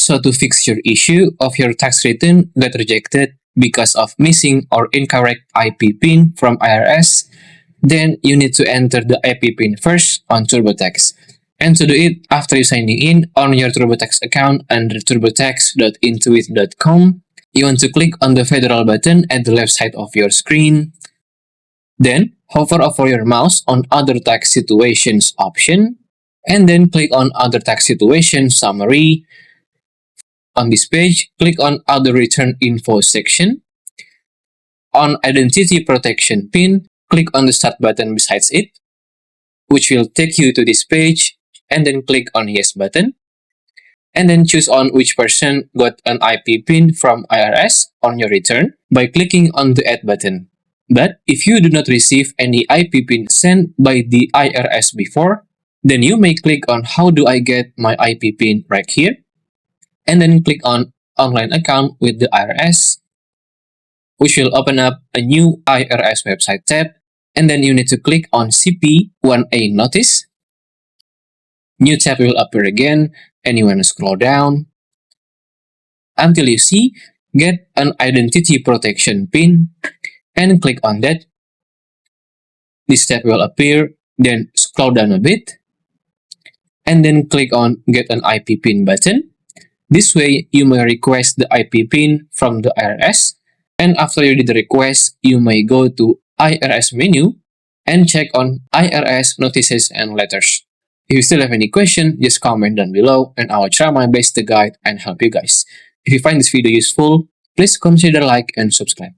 So to fix your issue of your tax return got rejected because of missing or incorrect IP PIN from IRS, then you need to enter the IP PIN first on TurboTax. And to do it, after you signing in on your TurboTax account under turbotax.intuit.com, you want to click on the federal button at the left side of your screen. Then hover over your mouse on Other Tax Situations option, and then click on Other Tax Situations Summary. On this page, click on Other Return Info section. On Identity Protection PIN, click on the Start button besides it, which will take you to this page, and then click on Yes button. And then choose on which person got an IP PIN from IRS on your return by clicking on the Add button. But if you do not receive any IP PIN sent by the IRS before, then you may click on How do I get my IP PIN right here, and then click on Online Account with the IRS, which will open up a new IRS website tab, and then you need to click on CP1A Notice. New tab will appear again, and you want to scroll down until you see Get an Identity Protection PIN, and click on that. This tab will appear, then scroll down a bit, and then click on Get an IP PIN button. This way, you may request the IP PIN from the IRS, and after you did the request, you may go to IRS menu and check on IRS Notices and Letters. If you still have any question, just comment down below and I will try my best to guide and help you guys. If you find this video useful, please consider like and subscribe.